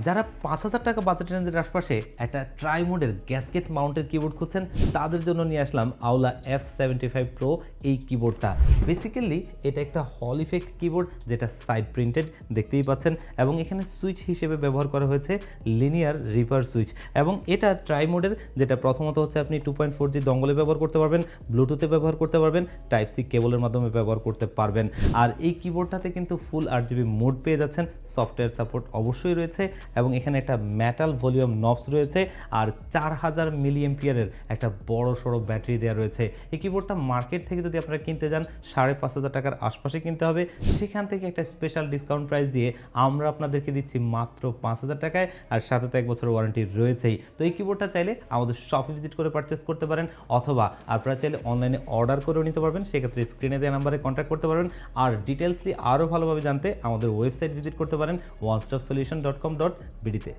যারা ৫,০০০ টাকা বাজেট রেঞ্জের আশপাশে একটা ট্রাই মোডের গ্যাসকেট মাউন্টের কিবোর্ড খুঁজছেন তাদের জন্য নিয়ে আসলাম আওলা F75 Pro এই কিবোর্ডটা। বেসিক্যালি এটা একটা হল ইফেক্ট কিবোর্ড যেটা সাইড প্রিন্টেড দেখতেই পাচ্ছেন, এবং এখানে সুইচ হিসেবে ব্যবহার করা হয়েছে লিনিয়ার রিভার সুইচ। এবং এটা ট্রাই মোডের, যেটা প্রথমত হচ্ছে আপনি 2.4G দঙ্গলে ব্যবহার করতে পারবেন, ব্লুটুথে ব্যবহার করতে পারবেন, টাইপ সি কেবলের মাধ্যমে ব্যবহার করতে পারবেন। আর এই কিবোর্ডটাতে কিন্তু ফুল 8GB মোড পেয়ে যাচ্ছেন, সফটওয়্যার সাপোর্ট অবশ্যই রয়েছে, এবং এখানে একটা মেটাল ভলিউম নবস রয়েছে, আর 4000 মিলিঅ্যাম্পিয়ারের একটা বড় সড়ো ব্যাটারি দেওয়া রয়েছে। এই কিবোর্ডটা মার্কেট থেকে যদি আপনারা কিনতে যান 5,500 টাকার আশপাশে কিনতে হবে, সেখান থেকে একটা স্পেশাল ডিসকাউন্ট প্রাইস দিয়ে আমরা আপনাদেরকে দিচ্ছি মাত্র 5,000 টাকায়, আর সাথে তো 1 বছর ওয়ারেন্টি রয়েছেই। তো এই কিবোর্ডটা চাইলে আমাদের শপে ভিজিট করে পারচেস করতে পারেন, অথবা আপনারা চাইলে অনলাইনে অর্ডার করেও নিতে পারবেন। সেক্ষেত্রে স্ক্রিনে দেওয়া নাম্বারে কন্ট্যাক্ট করতে পারবেন। আর ডিটেলসলি আরও ভালোভাবে জানতে আমাদের ওয়েবসাইট ভিজিট করতে পারেন onestopsolution.com.bd তে।